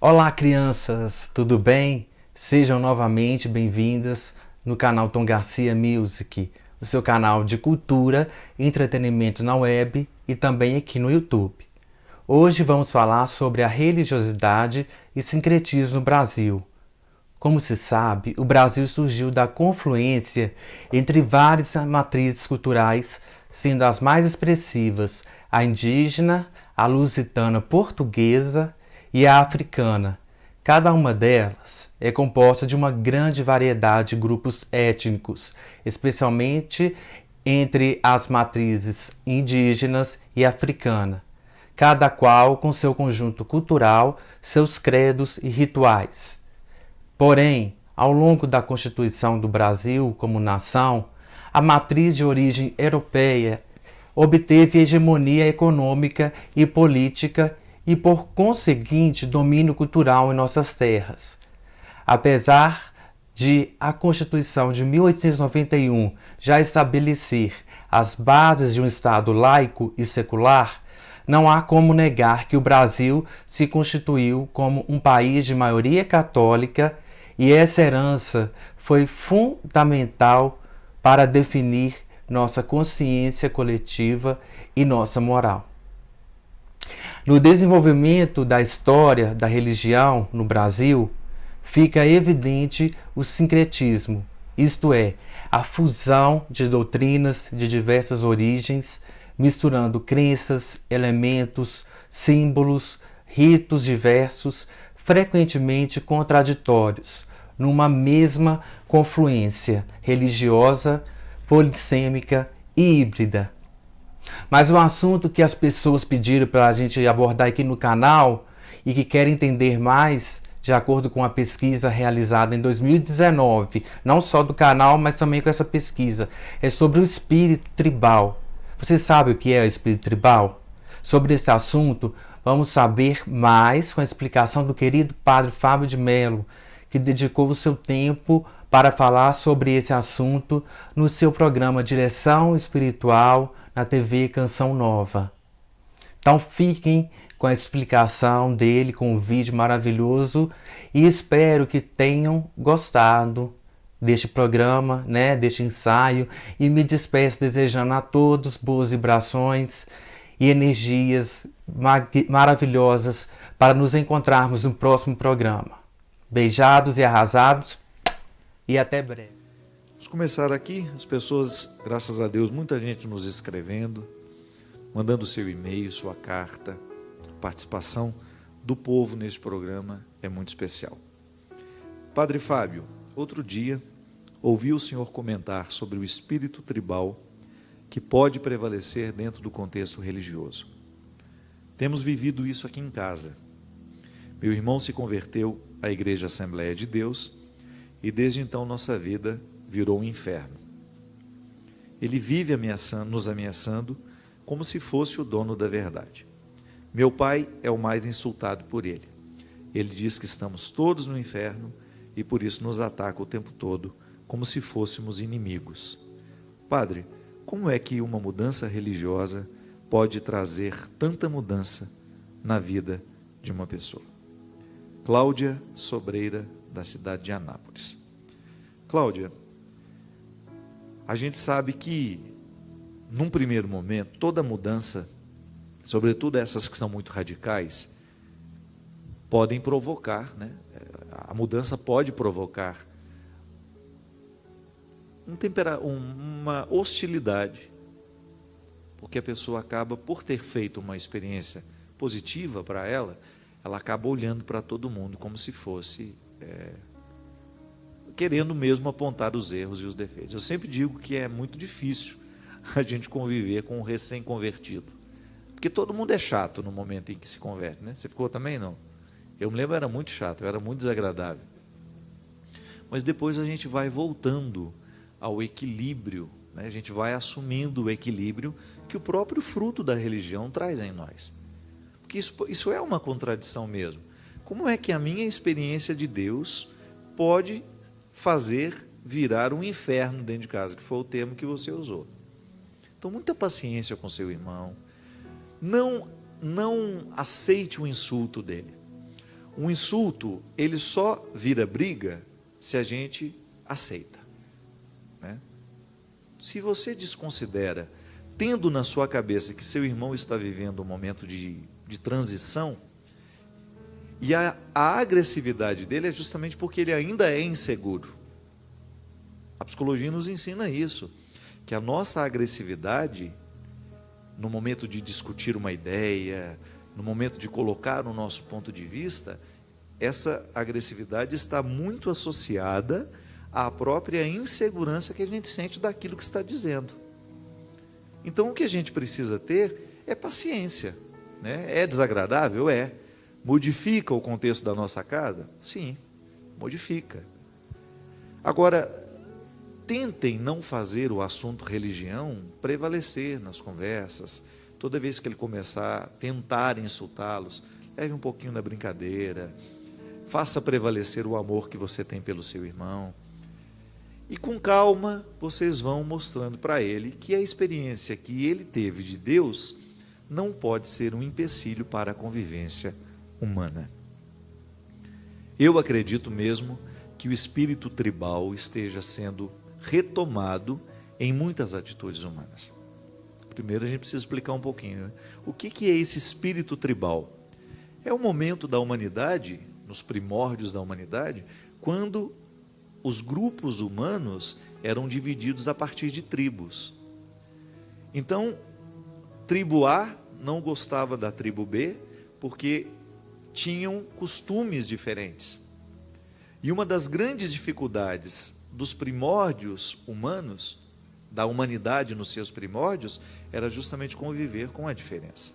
Olá, crianças, tudo bem? Sejam novamente bem-vindas no canal Tom Garcia Music, o seu canal de cultura e entretenimento na web e também aqui no YouTube. Hoje vamos falar sobre a religiosidade e sincretismo no Brasil. Como se sabe, o Brasil surgiu da confluência entre várias matrizes culturais, sendo as mais expressivas a indígena, a lusitana portuguesa e a africana. Cada uma delas é composta de uma grande variedade de grupos étnicos, especialmente entre as matrizes indígenas e africana, cada qual com seu conjunto cultural, seus credos e rituais. Porém, ao longo da constituição do Brasil como nação, a matriz de origem europeia obteve hegemonia econômica e política e, por conseguinte, domínio cultural em nossas terras. Apesar de a Constituição de 1891 já estabelecer as bases de um Estado laico e secular, não há como negar que o Brasil se constituiu como um país de maioria católica e essa herança foi fundamental para definir nossa consciência coletiva e nossa moral. No desenvolvimento da história da religião no Brasil, fica evidente o sincretismo, isto é, a fusão de doutrinas de diversas origens, misturando crenças, elementos, símbolos, ritos diversos, frequentemente contraditórios, numa mesma confluência religiosa, polissêmica e híbrida. Mas o assunto que as pessoas pediram para a gente abordar aqui no canal e que querem entender mais, de acordo com a pesquisa realizada em 2019, não só do canal, mas também com essa pesquisa, é sobre o espírito tribal. Você sabe o que é o espírito tribal? Sobre esse assunto, vamos saber mais com a explicação do querido Padre Fábio de Mello, que dedicou o seu tempo para falar sobre esse assunto no seu programa Direção Espiritual na TV Canção Nova. Então fiquem com a explicação dele, com um vídeo maravilhoso e espero que tenham gostado deste programa, deste ensaio, e me despeço desejando a todos boas vibrações e energias maravilhosas para nos encontrarmos no próximo programa. Beijados e arrasados e até breve. Vamos começar aqui, as pessoas, graças a Deus, muita gente nos escrevendo, mandando seu e-mail, sua carta. A participação do povo nesse programa é muito especial. Padre Fábio, outro dia ouvi o senhor comentar sobre o espírito tribal que pode prevalecer dentro do contexto religioso. Temos vivido isso aqui em casa. Meu irmão se converteu à Igreja Assembleia de Deus e desde então nossa vida virou um inferno. Ele vive nos ameaçando como se fosse o dono da verdade. Meu pai é o mais insultado por ele. Ele diz que estamos todos no inferno e por isso nos ataca o tempo todo, como se fôssemos inimigos. Padre, como é que uma mudança religiosa pode trazer tanta mudança na vida de uma pessoa? Cláudia Sobreira, da cidade de Anápolis. Cláudia, a gente sabe que, num primeiro momento, toda mudança, sobretudo essas que são muito radicais, podem provocar, a mudança pode provocar uma hostilidade, porque a pessoa acaba, por ter feito uma experiência positiva para ela acaba olhando para todo mundo como se fosse querendo mesmo apontar os erros e os defeitos. Eu sempre digo que é muito difícil a gente conviver com um recém-convertido, porque todo mundo é chato no momento em que se converte, Você ficou também, não? Eu me lembro, eu era muito chato, eu era muito desagradável. Mas depois a gente vai voltando ao equilíbrio, A gente vai assumindo o equilíbrio que o próprio fruto da religião traz em nós. Porque isso é uma contradição mesmo. Como é que a minha experiência de Deus pode fazer virar um inferno dentro de casa, que foi o termo que você usou? Então, muita paciência com seu irmão. Não aceite o insulto dele. Um insulto, ele só vira briga se a gente aceita, né? Se você desconsidera, tendo na sua cabeça que seu irmão está vivendo um momento de transição, e a agressividade dele é justamente porque ele ainda é inseguro. A psicologia nos ensina isso, que a nossa agressividade, no momento de discutir uma ideia, no momento de colocar o nosso ponto de vista, essa agressividade está muito associada à própria insegurança que a gente sente daquilo que está dizendo. Então, o que a gente precisa ter é paciência, né? É desagradável? É. Modifica o contexto da nossa casa? Sim, modifica. Agora, tentem não fazer o assunto religião prevalecer nas conversas. Toda vez que ele começar a tentar insultá-los, leve um pouquinho na brincadeira, faça prevalecer o amor que você tem pelo seu irmão. E com calma, vocês vão mostrando para ele que a experiência que ele teve de Deus não pode ser um empecilho para a convivência humana. Eu acredito mesmo que o espírito tribal esteja sendo retomado em muitas atitudes humanas. Primeiro a gente precisa explicar um pouquinho, né? O que é esse espírito tribal? É um momento da humanidade, nos primórdios da humanidade, quando os grupos humanos eram divididos a partir de tribos. Então, tribo A não gostava da tribo B, porque tinham costumes diferentes. E uma das grandes dificuldades dos primórdios humanos, da humanidade nos seus primórdios, era justamente conviver com a diferença.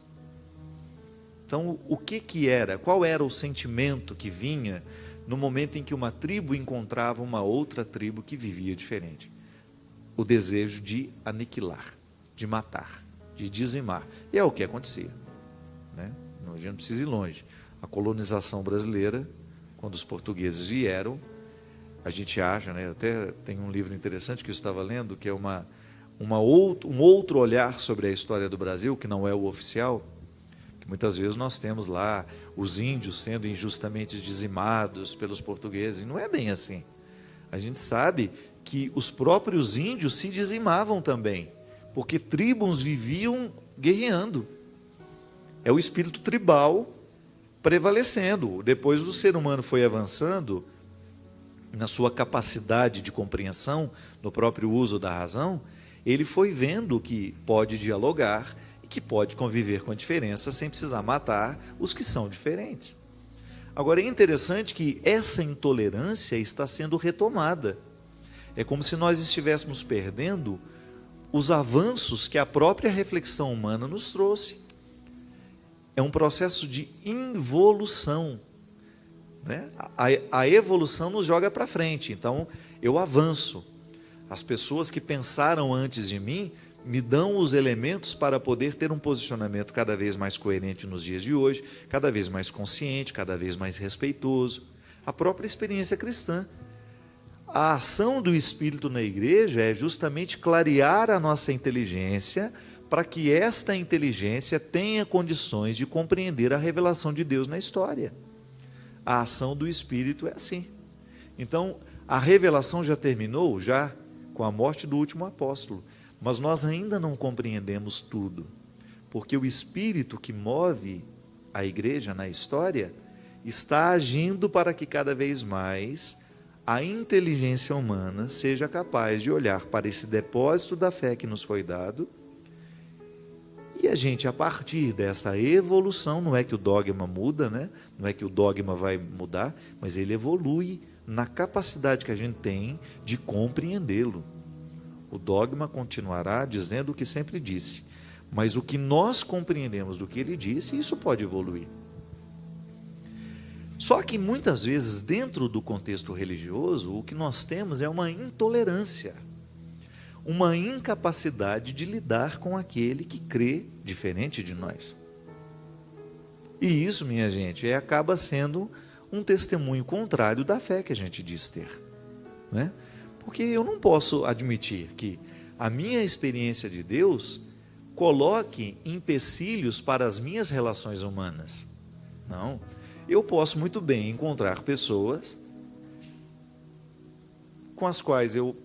Então, o que era? Qual era o sentimento que vinha no momento em que uma tribo encontrava uma outra tribo que vivia diferente? O desejo de aniquilar, de matar, de dizimar. E é o que acontecia, né? A gente não precisa ir longe. A colonização brasileira, quando os portugueses vieram, a gente acha, né? Até tem um livro interessante que eu estava lendo, que é um outro olhar sobre a história do Brasil, que não é o oficial, que muitas vezes nós temos lá os índios sendo injustamente dizimados pelos portugueses, e não é bem assim. A gente sabe que os próprios índios se dizimavam também, porque tribos viviam guerreando. É o espírito tribal prevalecendo. Depois o ser humano foi avançando na sua capacidade de compreensão, no próprio uso da razão, ele foi vendo que pode dialogar e que pode conviver com a diferença sem precisar matar os que são diferentes. Agora, é interessante que essa intolerância está sendo retomada. É como se nós estivéssemos perdendo os avanços que a própria reflexão humana nos trouxe. É um processo de involução, né? A evolução nos joga para frente, então eu avanço. As pessoas que pensaram antes de mim me dão os elementos para poder ter um posicionamento cada vez mais coerente nos dias de hoje, cada vez mais consciente, cada vez mais respeitoso. A própria experiência cristã. A ação do Espírito na igreja é justamente clarear a nossa inteligência para que esta inteligência tenha condições de compreender a revelação de Deus na história. A ação do Espírito é assim. Então, a revelação já terminou, já com a morte do último apóstolo, mas nós ainda não compreendemos tudo, porque o Espírito que move a igreja na história está agindo para que cada vez mais a inteligência humana seja capaz de olhar para esse depósito da fé que nos foi dado, e a gente, a partir dessa evolução, não é que o dogma muda, né? Não é que o dogma vai mudar, mas ele evolui na capacidade que a gente tem de compreendê-lo. O dogma continuará dizendo o que sempre disse, mas o que nós compreendemos do que ele disse, isso pode evoluir. Só que muitas vezes, dentro do contexto religioso, o que nós temos é uma intolerância, uma incapacidade de lidar com aquele que crê diferente de nós. E isso, minha gente, acaba sendo um testemunho contrário da fé que a gente diz ter, né? Porque eu não posso admitir que a minha experiência de Deus coloque empecilhos para as minhas relações humanas. Não. Eu posso muito bem encontrar pessoas com as quais eu,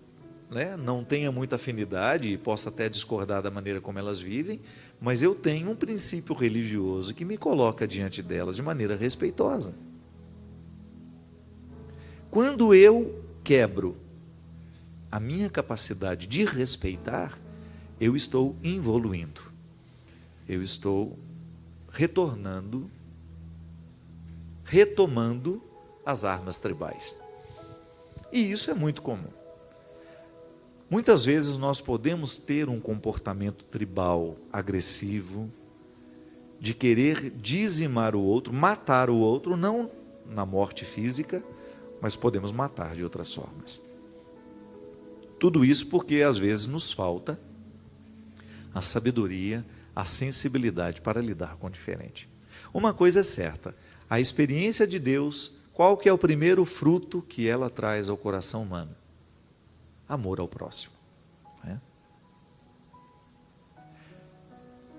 não tenha muita afinidade e possa até discordar da maneira como elas vivem, mas eu tenho um princípio religioso que me coloca diante delas de maneira respeitosa. Quando eu quebro a minha capacidade de respeitar, eu estou involuindo, eu estou retomando as armas tribais. E isso é muito comum. Muitas vezes nós podemos ter um comportamento tribal agressivo, de querer dizimar o outro, matar o outro, não na morte física, mas podemos matar de outras formas. Tudo isso porque às vezes nos falta a sabedoria, a sensibilidade para lidar com o diferente. Uma coisa é certa, a experiência de Deus, qual que é o primeiro fruto que ela traz ao coração humano? Amor ao próximo.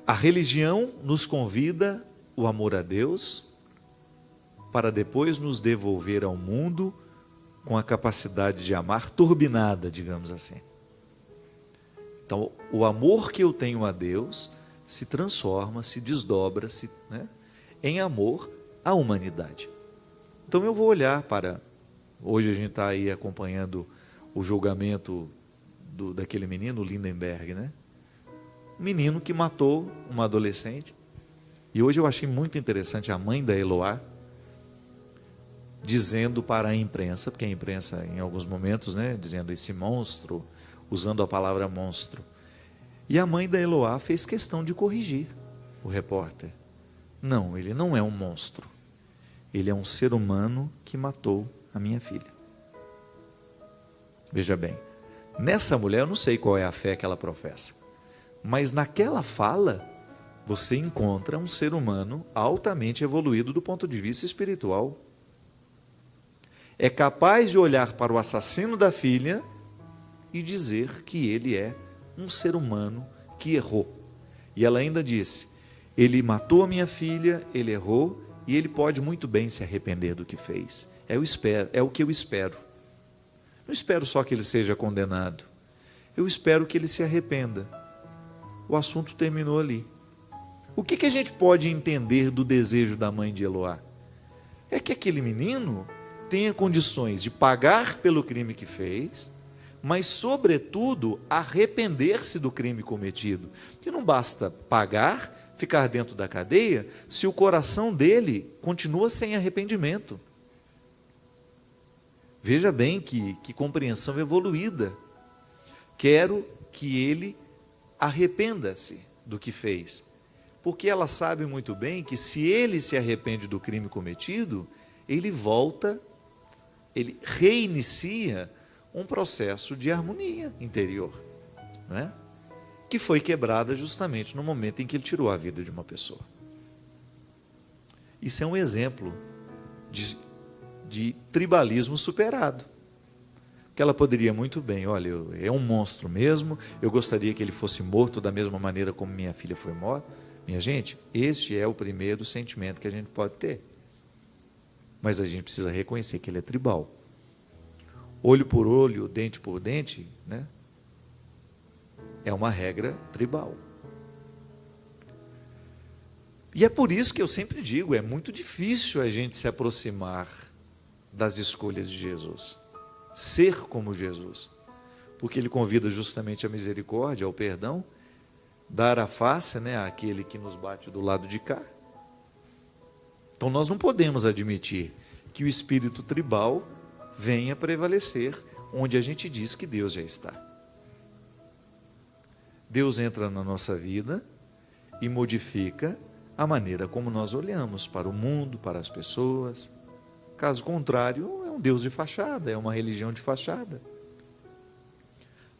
A religião nos convida o amor a Deus para depois nos devolver ao mundo com a capacidade de amar turbinada, digamos assim. Então, o amor que eu tenho a Deus se transforma, se desdobra, em amor à humanidade. Então eu vou olhar para... Hoje a gente está aí acompanhando o julgamento daquele menino, Lindenberg, Um menino que matou uma adolescente. E hoje eu achei muito interessante a mãe da Eloá dizendo para a imprensa, porque a imprensa em alguns momentos, dizendo esse monstro, usando a palavra monstro. E a mãe da Eloá fez questão de corrigir o repórter. Não, ele não é um monstro. Ele é um ser humano que matou a minha filha. Veja bem, nessa mulher eu não sei qual é a fé que ela professa, mas naquela fala você encontra um ser humano altamente evoluído do ponto de vista espiritual. É capaz de olhar para o assassino da filha e dizer que ele é um ser humano que errou. E ela ainda disse, ele matou a minha filha, ele errou, e ele pode muito bem se arrepender do que fez. É o que eu espero. Não espero só que ele seja condenado. Eu espero que ele se arrependa. O assunto terminou ali. O que a gente pode entender do desejo da mãe de Eloá? É que aquele menino tenha condições de pagar pelo crime que fez, mas, sobretudo, arrepender-se do crime cometido. Porque não basta pagar, ficar dentro da cadeia, se o coração dele continua sem arrependimento. Veja bem que compreensão evoluída. Quero que ele arrependa-se do que fez. Porque ela sabe muito bem que se ele se arrepende do crime cometido, ele volta, ele reinicia um processo de harmonia interior, que foi quebrada justamente no momento em que ele tirou a vida de uma pessoa. Isso é um exemplo de tribalismo superado. Que ela poderia muito bem, olha, é um monstro mesmo, eu gostaria que ele fosse morto da mesma maneira como minha filha foi morta. Minha gente, este é o primeiro sentimento que a gente pode ter. Mas a gente precisa reconhecer que ele é tribal. Olho por olho, dente por dente, é uma regra tribal. E é por isso que eu sempre digo, é muito difícil a gente se aproximar das escolhas de Jesus. Ser como Jesus. Porque ele convida justamente a misericórdia, ao perdão, dar a face àquele que nos bate do lado de cá. Então nós não podemos admitir que o espírito tribal venha prevalecer onde a gente diz que Deus já está. Deus entra na nossa vida e modifica a maneira como nós olhamos para o mundo, para as pessoas. Caso contrário, é um Deus de fachada, é uma religião de fachada.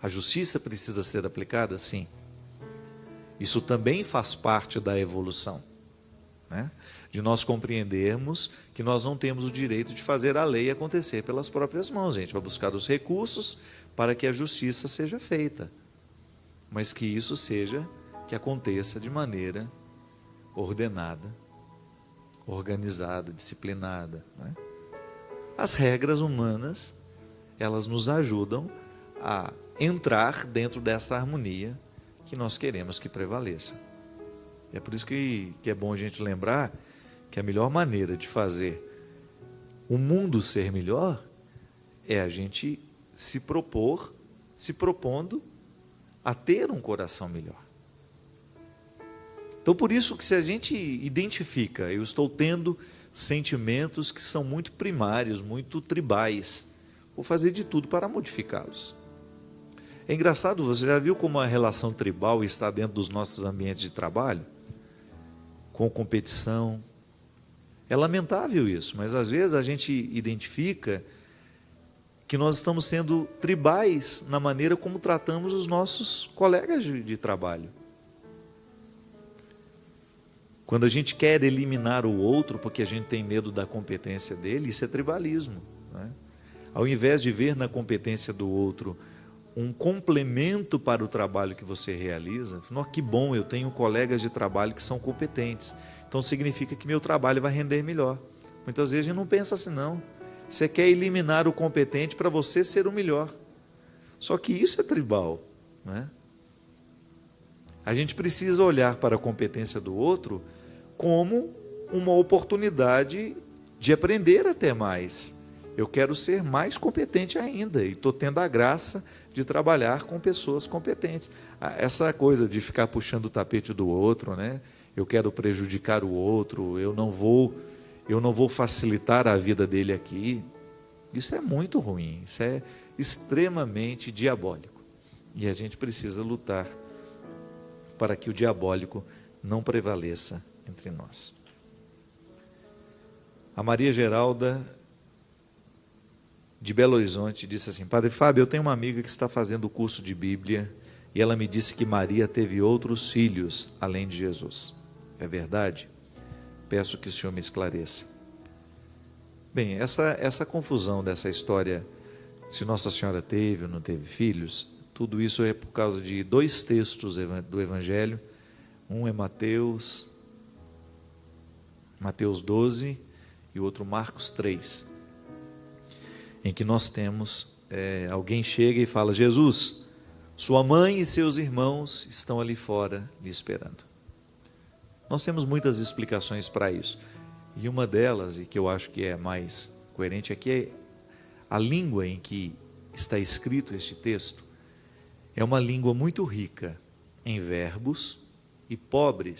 A justiça precisa ser aplicada, sim. Isso também faz parte da evolução, de nós compreendermos que nós não temos o direito de fazer a lei acontecer pelas próprias mãos. A gente vai buscar os recursos para que a justiça seja feita, mas que isso que aconteça de maneira ordenada, organizada, disciplinada, né? As regras humanas, elas nos ajudam a entrar dentro dessa harmonia que nós queremos que prevaleça. É por isso que é bom a gente lembrar que a melhor maneira de fazer o mundo ser melhor é a gente se propondo a ter um coração melhor. Então, por isso que se a gente identifica, eu estou tendo sentimentos que são muito primários, muito tribais, vou fazer de tudo para modificá-los. É engraçado, você já viu como a relação tribal está dentro dos nossos ambientes de trabalho? Com competição. É lamentável isso, mas às vezes a gente identifica que nós estamos sendo tribais na maneira como tratamos os nossos colegas de trabalho. Quando a gente quer eliminar o outro porque a gente tem medo da competência dele, isso é tribalismo, né? Ao invés de ver na competência do outro um complemento para o trabalho que você realiza, que bom, eu tenho colegas de trabalho que são competentes, então significa que meu trabalho vai render melhor. Muitas vezes a gente não pensa assim, não. Você quer eliminar o competente para você ser o melhor. Só que isso é tribal, né? A gente precisa olhar para a competência do outro como uma oportunidade de aprender até mais. Eu quero ser mais competente ainda e estou tendo a graça de trabalhar com pessoas competentes. Essa coisa de ficar puxando o tapete do outro, né? Eu quero prejudicar o outro, eu não vou facilitar a vida dele aqui. Isso é muito ruim, isso é extremamente diabólico. E a gente precisa lutar para que o diabólico não prevaleça entre nós. A Maria Geralda, de Belo Horizonte, disse assim: Padre Fábio, eu tenho uma amiga que está fazendo o curso de Bíblia e ela me disse que Maria teve outros filhos além de Jesus. É verdade? Peço que o senhor me esclareça. Bem, essa confusão dessa história, se Nossa Senhora teve ou não teve filhos, tudo isso é por causa de dois textos do Evangelho. Um é Mateus 12 e o outro Marcos 3, em que nós temos, alguém chega e fala: Jesus, sua mãe e seus irmãos estão ali fora lhe esperando. Nós temos muitas explicações para isso, e uma delas, e que eu acho que é mais coerente aqui, é a língua em que está escrito este texto. É uma língua muito rica em verbos e pobre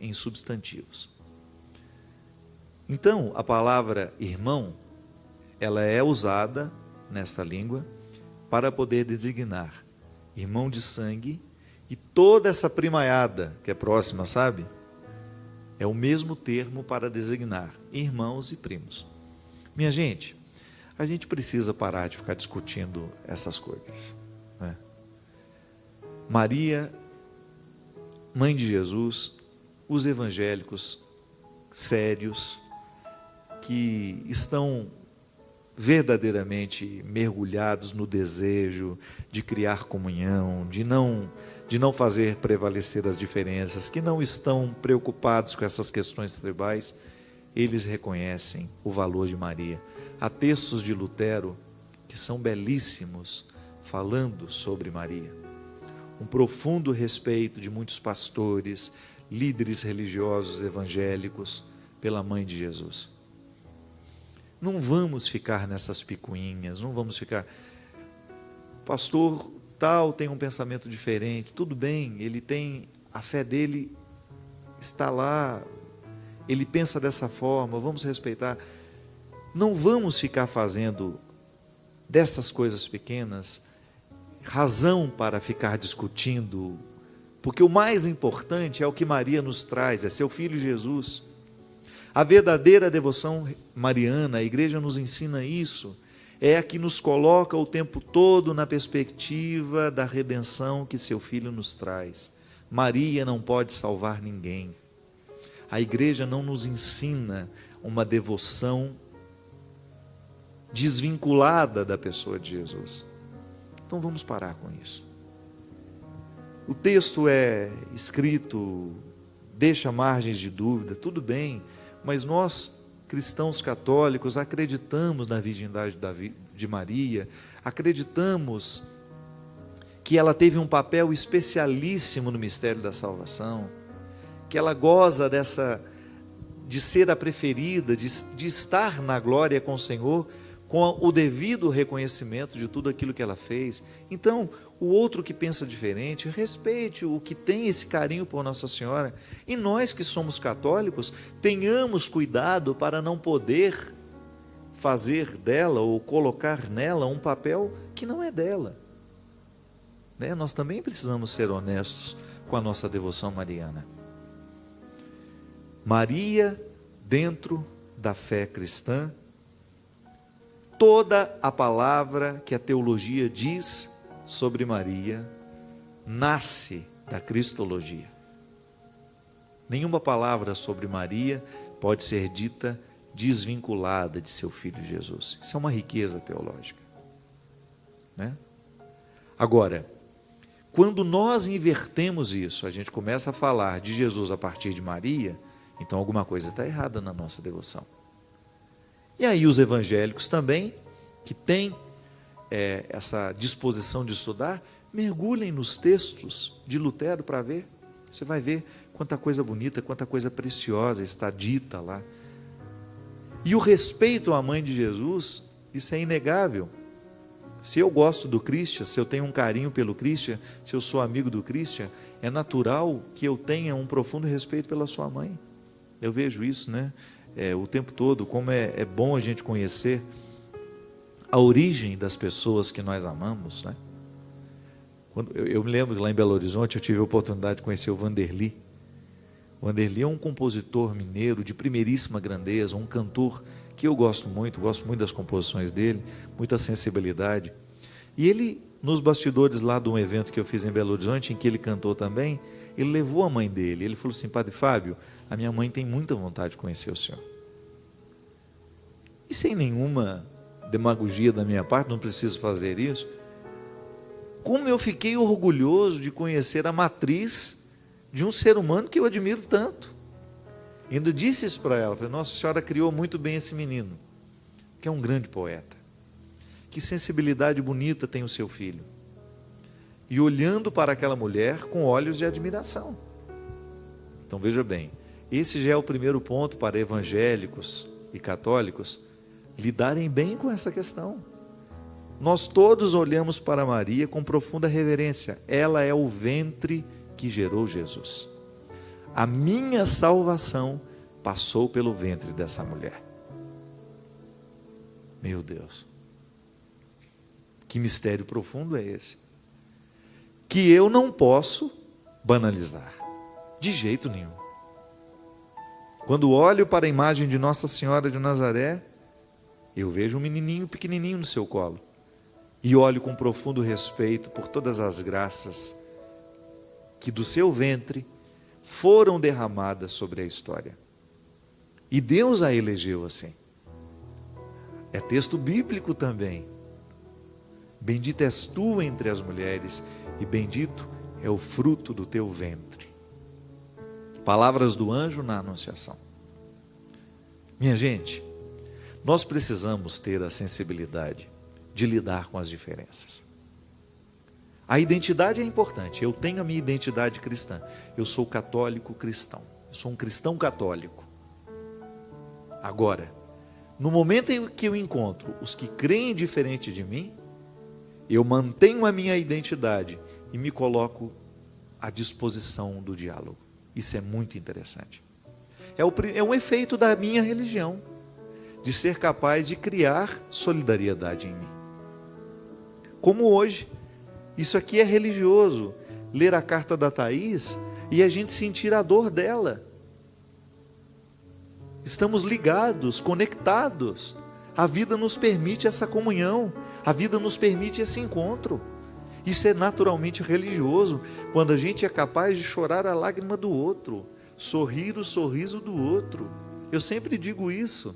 em substantivos. Então, a palavra irmão, ela é usada nesta língua para poder designar irmão de sangue e toda essa primaiada que é próxima, sabe? É o mesmo termo para designar irmãos e primos. Minha gente, a gente precisa parar de ficar discutindo essas coisas, né? Maria, mãe de Jesus, os evangélicos sérios, que estão verdadeiramente mergulhados no desejo de criar comunhão, de não fazer prevalecer as diferenças, que não estão preocupados com essas questões tribais, eles reconhecem o valor de Maria. Há textos de Lutero que são belíssimos falando sobre Maria. Um profundo respeito de muitos pastores, líderes religiosos evangélicos pela mãe de Jesus. Não vamos ficar nessas picuinhas, não vamos ficar, pastor tal tem um pensamento diferente, tudo bem, ele tem, a fé dele está lá, ele pensa dessa forma, vamos respeitar. Não vamos ficar fazendo dessas coisas pequenas razão para ficar discutindo, porque o mais importante é o que Maria nos traz, é seu filho Jesus. A verdadeira devoção mariana, a igreja nos ensina isso, é a que nos coloca o tempo todo na perspectiva da redenção que seu filho nos traz. Maria não pode salvar ninguém. A igreja não nos ensina uma devoção desvinculada da pessoa de Jesus. Então vamos parar com isso. O texto é escrito, deixa margens de dúvida, tudo bem, mas nós, cristãos católicos, acreditamos na virgindade de Maria, acreditamos que ela teve um papel especialíssimo no mistério da salvação, que ela goza de ser a preferida, de estar na glória com o Senhor, com o devido reconhecimento de tudo aquilo que ela fez. Então, o outro que pensa diferente, respeite o que tem esse carinho por Nossa Senhora. E nós que somos católicos, tenhamos cuidado para não poder fazer dela ou colocar nela um papel que não é dela. Né? Nós também precisamos ser honestos com a nossa devoção mariana. Maria, dentro da fé cristã, toda a palavra que a teologia diz sobre Maria nasce da cristologia. Nenhuma palavra sobre Maria pode ser dita desvinculada de seu filho Jesus. Isso é uma riqueza teológica, né? Agora, quando nós invertemos isso, a gente começa a falar de Jesus a partir de Maria, então alguma coisa está errada na nossa devoção. E aí os evangélicos também, que têm essa disposição de estudar, mergulhem nos textos de Lutero para ver. Você vai ver quanta coisa bonita, quanta coisa preciosa está dita lá. E o respeito à mãe de Jesus, isso é inegável. Se eu gosto do Christian, se eu tenho um carinho pelo Christian, se eu sou amigo do Christian, é natural que eu tenha um profundo respeito pela sua mãe. Eu vejo isso, né? O tempo todo, como é bom a gente conhecer a origem das pessoas que nós amamos, né? Eu me lembro que lá em Belo Horizonte eu tive a oportunidade de conhecer o Vanderly. O Vanderly é um compositor mineiro de primeiríssima grandeza, um cantor que eu gosto muito das composições dele, muita sensibilidade. E ele, nos bastidores lá de um evento que eu fiz em Belo Horizonte, em que ele cantou também, ele levou a mãe dele. Ele falou assim: Padre Fábio, a minha mãe tem muita vontade de conhecer o senhor. E sem nenhuma demagogia da minha parte, não preciso fazer isso. Como eu fiquei orgulhoso de conhecer a matriz de um ser humano que eu admiro tanto. Ainda disse isso para ela, falei: Nossa Senhora criou muito bem esse menino, que é um grande poeta. Que sensibilidade bonita tem o seu filho. E olhando para aquela mulher com olhos de admiração. Então veja bem, esse já é o primeiro ponto para evangélicos e católicos lidarem bem com essa questão. Nós todos olhamos para Maria com profunda reverência. Ela é o ventre que gerou Jesus. A minha salvação passou pelo ventre dessa mulher. Meu Deus, que mistério profundo é esse? Que eu não posso banalizar, de jeito nenhum. Quando olho para a imagem de Nossa Senhora de Nazaré, eu vejo um menininho pequenininho no seu colo. E olho com profundo respeito por todas as graças que do seu ventre foram derramadas sobre a história. E Deus a elegeu assim. É texto bíblico também. Bendita és tu entre as mulheres, e bendito é o fruto do teu ventre. Palavras do anjo na Anunciação. Minha gente, nós precisamos ter a sensibilidade de lidar com as diferenças. A identidade é importante. Eu tenho a minha identidade cristã. Eu sou católico cristão. Eu sou um cristão católico. Agora, no momento em que eu encontro os que creem diferente de mim, eu mantenho a minha identidade e me coloco à disposição do diálogo. Isso é muito interessante. É um efeito da minha religião, de ser capaz de criar solidariedade em mim. Como hoje, isso aqui é religioso, ler a carta da Thaís e a gente sentir a dor dela. Estamos ligados, conectados. A vida nos permite essa comunhão, a vida nos permite esse encontro. Isso é naturalmente religioso, quando a gente é capaz de chorar a lágrima do outro, sorrir o sorriso do outro. Eu sempre digo isso.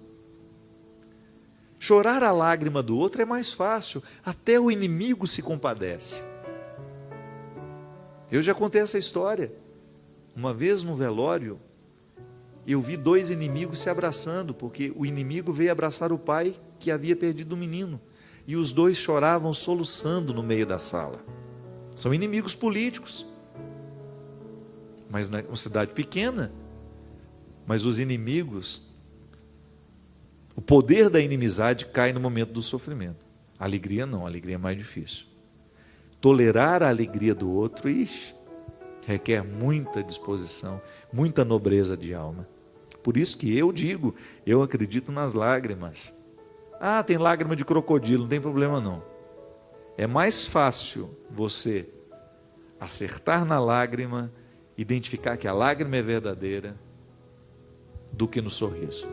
Chorar a lágrima do outro é mais fácil, até o inimigo se compadece. Eu já contei essa história. Uma vez no velório, eu vi dois inimigos se abraçando, porque o inimigo veio abraçar o pai que havia perdido o menino. E os dois choravam soluçando no meio da sala. São inimigos políticos. Mas não é uma cidade pequena. Mas os inimigos, o poder da inimizade cai no momento do sofrimento. A alegria não, a alegria é mais difícil. Tolerar a alegria do outro, requer muita disposição, muita nobreza de alma. Por isso que eu digo, eu acredito nas lágrimas. Ah, tem lágrima de crocodilo, não tem problema não. É mais fácil você acertar na lágrima, identificar que a lágrima é verdadeira, do que no sorriso.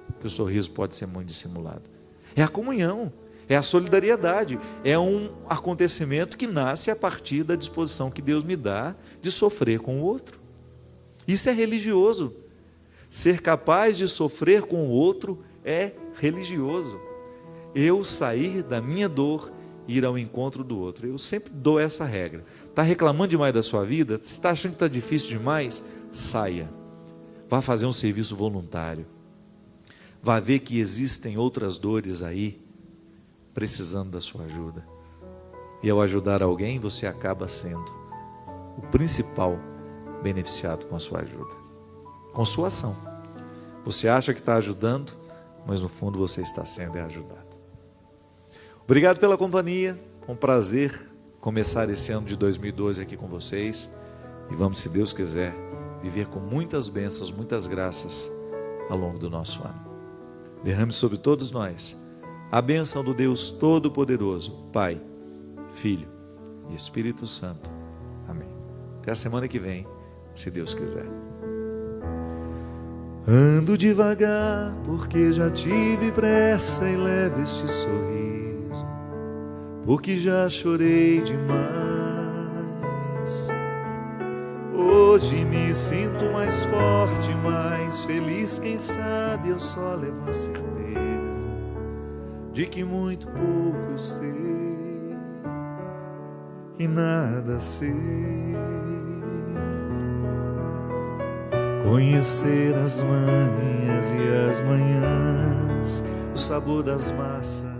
Porque o sorriso pode ser muito dissimulado. É a comunhão, é a solidariedade, é um acontecimento que nasce a partir da disposição que Deus me dá de sofrer com o outro. Isso é religioso. Ser capaz de sofrer com o outro é religioso. Eu sair da minha dor e ir ao encontro do outro. Eu sempre dou essa regra. Está reclamando demais da sua vida? Se está achando que está difícil demais? Saia. Vá fazer um serviço voluntário. Vá ver que existem outras dores aí, precisando da sua ajuda. E ao ajudar alguém, você acaba sendo o principal beneficiado com a sua ajuda. Com sua ação. Você acha que está ajudando, mas no fundo você está sendo ajudado. Obrigado pela companhia. É um prazer começar esse ano de 2012 aqui com vocês. E vamos, se Deus quiser, viver com muitas bênçãos, muitas graças ao longo do nosso ano. Derrame sobre todos nós a bênção do Deus Todo-Poderoso, Pai, Filho e Espírito Santo. Amém. Até a semana que vem, se Deus quiser. Ando devagar porque já tive pressa e levo este sorriso, porque já chorei demais. Hoje me sinto mais forte, mais feliz, quem sabe eu só levo a certeza de que muito pouco eu sei e nada sei. Conhecer as manhas e as manhãs, o sabor das massas